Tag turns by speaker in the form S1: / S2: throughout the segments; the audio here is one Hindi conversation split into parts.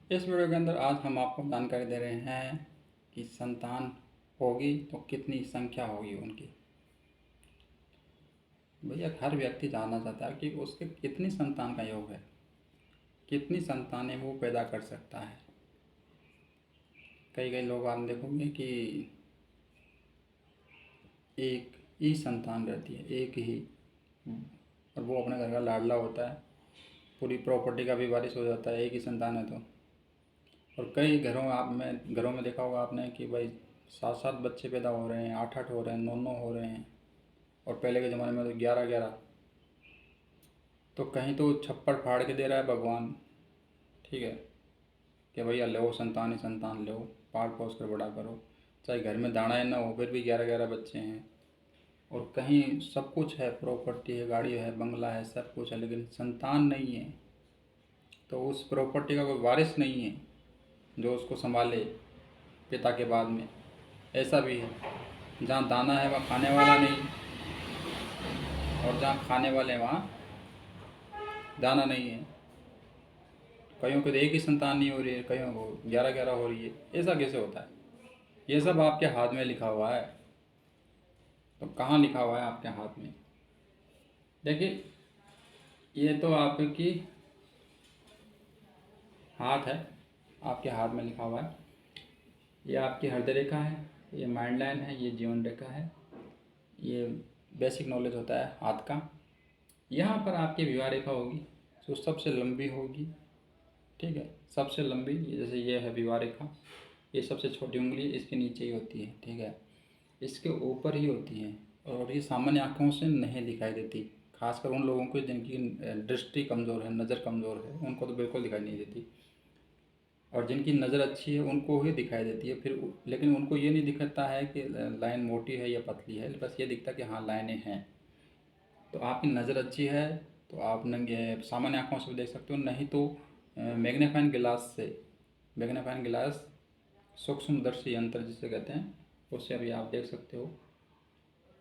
S1: इस वीडियो के अंदर आज हम आपको जानकारी दे रहे हैं कि संतान होगी तो कितनी संख्या होगी उनकी। भैया हर व्यक्ति जानना चाहता है कि उसके कितनी संतान का योग है, कितनी संतानें वो पैदा कर सकता है। कई लोग आप देखोगे कि एक ही संतान रहती है, एक ही, और वो अपने घर का लाडला होता है, पूरी प्रॉपर्टी का भी वारिस हो जाता है, एक ही संतान है तो। और कई घरों में देखा होगा आपने कि भाई 7-7 बच्चे पैदा हो रहे हैं, 8-8 हो रहे हैं, 9-9 हो रहे हैं, और पहले के ज़माने में तो 11-11। तो कहीं तो छप्पर फाड़ के दे रहा है भगवान, ठीक है, कि भैया लो संतान ही संतान लो, पाल पोस कर बड़ा करो, चाहे घर में दाना ही ना हो फिर भी 11-11 बच्चे हैं। और कहीं सब कुछ है, प्रॉपर्टी है, गाड़ी है, बंगला है, सब कुछ है, लेकिन संतान नहीं है, तो उस प्रॉपर्टी का कोई वारिस नहीं है जो उसको संभाले पिता के बाद में। ऐसा भी है, जहाँ दाना है वहाँ खाने वाला नहीं, और जहाँ खाने वाले हैं वहाँ दाना नहीं है। कईयों को तो एक ही संतान नहीं हो रही है, कईयों को 11-11 हो रही है। ऐसा कैसे होता है? ये सब आपके हाथ में लिखा हुआ है। तो कहाँ लिखा हुआ है आपके हाथ में? देखिए, ये तो आपकी हाथ है, आपके हाथ में लिखा हुआ है। ये आपकी हृदय रेखा है, ये माइंड लाइन है, ये जीवन रेखा है। ये बेसिक नॉलेज होता है हाथ का। यहाँ पर आपकी विवाह रेखा होगी जो सबसे लंबी होगी, ठीक है, सबसे लंबी। जैसे ये है विवाह रेखा, ये सबसे छोटी उंगली इसके नीचे ही होती है, ठीक है, इसके ऊपर ही होती है, और ये सामान्य आँखों से नहीं दिखाई देती। खासकर उन लोगों को जिनकी दृष्टि कमज़ोर है, नज़र कमज़ोर है, उनको तो बिल्कुल दिखाई नहीं देती। और जिनकी नज़र अच्छी है उनको ही दिखाई देती है फिर, लेकिन उनको ये नहीं दिखता है कि लाइन मोटी है या पतली है, बस ये दिखता है कि हाँ लाइनें हैं। तो आपकी नज़र अच्छी है तो आप नंगे सामान्य आँखों से भी देख सकते हो, नहीं तो मैग्नीफाइंग गिलास से, मैग्नीफाइंग गिलास सूक्ष्मदर्शी यंत्र जिसे कहते हैं, उससे अभी आप देख सकते हो।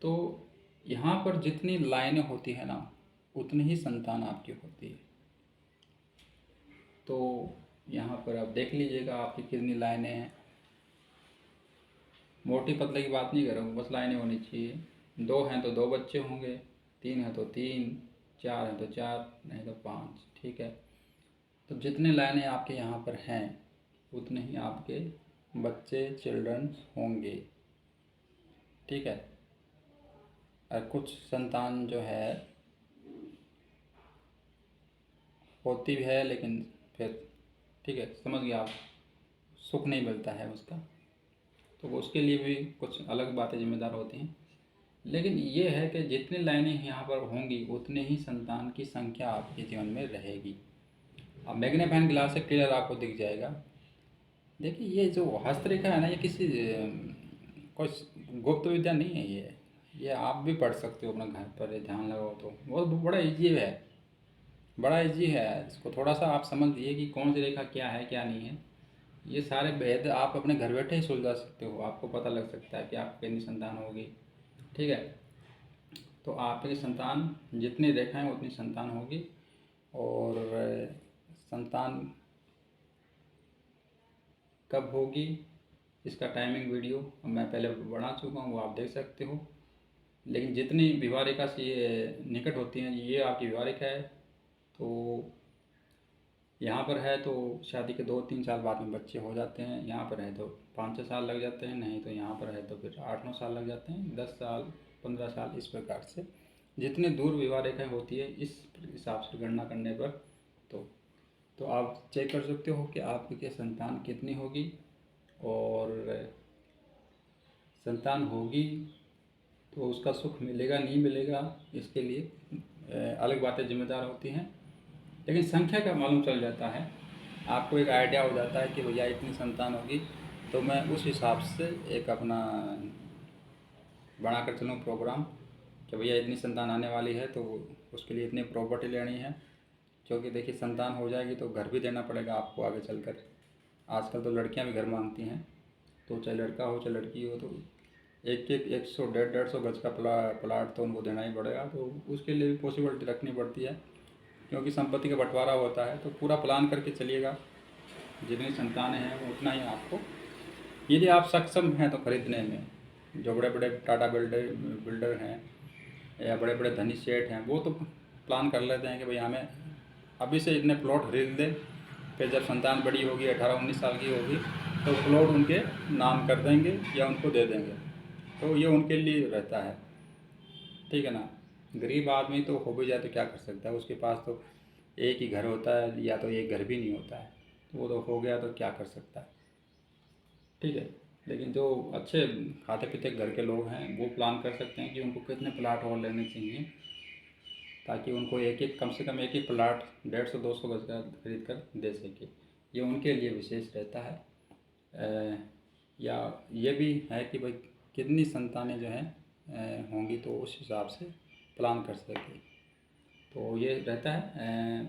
S1: तो यहाँ पर जितनी लाइनें होती है ना, उतनी ही संतान आपकी होती है। तो यहाँ पर आप देख लीजिएगा आपकी कितनी लाइनें हैं। मोटी पतले की बात नहीं कर रहा हूँ, बस लाइनें होनी चाहिए। 2 हैं तो 2 बच्चे होंगे, 3 हैं तो 3, 4 हैं तो 4, नहीं तो 5, ठीक है। तो जितने लाइनें आपके यहाँ पर हैं उतने ही आपके बच्चे, चिल्ड्रन होंगे, ठीक है। और कुछ संतान जो है होती भी है, लेकिन फिर ठीक है, समझ गया आप, सुख नहीं मिलता है उसका, तो उसके लिए भी कुछ अलग बातें जिम्मेदार होती हैं। लेकिन ये है कि जितनी लाइनें यहाँ पर होंगी उतने ही संतान की संख्या आपके जीवन में रहेगी। अब मैग्नीफाइंग ग्लास से क्लियर आपको दिख जाएगा। देखिए, ये जो हस्तरेखा है ना, ये किसी कोई गुप्त विद्या नहीं है। ये आप भी पढ़ सकते हो अपने घर पर, ध्यान लगाओ तो बहुत बड़ा इजी है, बड़ा इजी है। इसको थोड़ा सा आप समझ लीजिए कि कौन सी रेखा क्या है क्या नहीं है। ये सारे भेद आप अपने घर बैठे ही सुलझा सकते हो, आपको पता लग सकता है कि आपकी कितनी संतान होगी, ठीक है। तो आपकी संतान जितनी रेखाएं उतनी संतान होगी। और संतान कब होगी इसका टाइमिंग वीडियो मैं पहले बना चुका हूँ, वो आप देख सकते हो। लेकिन जितनी विवाह रेखा से ये निकट होती हैं, ये आपकी विवाह रेखा है, तो यहाँ पर है तो शादी के 2-3 साल बाद में बच्चे हो जाते हैं, यहाँ पर है तो 5-6 साल लग जाते हैं, नहीं तो यहाँ पर है तो फिर 8-9 साल लग जाते हैं, 10 साल, 15 साल, इस प्रकार से जितने दूर विवाह रेखाएँ होती है इस हिसाब से गणना करने पर तो आप चेक कर सकते हो कि आपकी संतान कितनी होगी। और संतान होगी तो उसका सुख मिलेगा नहीं मिलेगा, इसके लिए अलग बातें जिम्मेदार होती हैं, लेकिन संख्या का मालूम चल जाता है, आपको एक आइडिया हो जाता है कि भैया इतनी संतान होगी, तो मैं उस हिसाब से एक अपना बना कर चलूँ प्रोग्राम कि भैया इतनी संतान आने वाली है तो उसके लिए इतनी प्रॉपर्टी लेनी है। क्योंकि देखिए, संतान हो जाएगी तो घर भी देना पड़ेगा आपको आगे चलकर। आजकल तो लड़कियां भी घर मांगती हैं, तो चाहे लड़का हो चाहे लड़की हो, तो 100 150 गज का प्लाट तो उनको देना ही पड़ेगा। तो उसके लिए भी पॉसिबिलिटी रखनी पड़ती है, क्योंकि संपत्ति का बंटवारा होता है, तो पूरा प्लान करके चलिएगा। जितनी संतानें हैं वो उतना ही आपको, यदि आप सक्षम हैं तो खरीदने में। जो बड़े बड़े टाटा बिल्डर हैं या बड़े बड़े धनी सेठ हैं, वो तो प्लान कर लेते हैं कि भाई हमें अभी से इतने प्लॉट खरीद दें, फिर जब संतान बड़ी होगी 18-19 साल की होगी तो प्लॉट उनके नाम कर देंगे या उनको दे देंगे। तो ये उनके लिए रहता है, ठीक है ना। गरीब आदमी तो हो भी जाए तो क्या कर सकता है, उसके पास तो एक ही घर होता है या तो एक घर भी नहीं होता है, तो वो तो हो गया तो क्या कर सकता है, ठीक है। लेकिन जो अच्छे खाते पीते घर के लोग हैं वो प्लान कर सकते हैं कि उनको कितने प्लाट और लेने चाहिए, ताकि उनको एक एक कम से कम एक एक प्लाट 150-200 गज का खरीद कर दे सके। ये उनके लिए विशेष रहता है। या ये भी है कि भाई कितनी संतानें जो हैं होंगी तो उस हिसाब से प्लान कर सके। तो ये रहता है।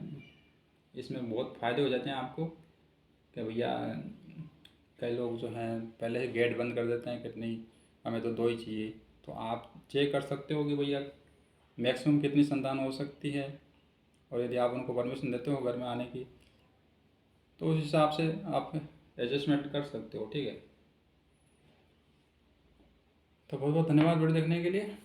S1: इसमें बहुत फ़ायदे हो जाते हैं आपको कि भैया कई लोग जो हैं पहले ही गेट बंद कर देते हैं कि नहीं हमें तो 2 ही चाहिए। तो आप चेक कर सकते हो कि भैया मैक्सिमम कितनी संतान हो सकती है, और यदि आप उनको परमिशन देते हो घर में आने की तो उस हिसाब से आप एडजस्टमेंट कर सकते हो, ठीक है। तो बहुत बहुत धन्यवाद वीडियो देखने के लिए।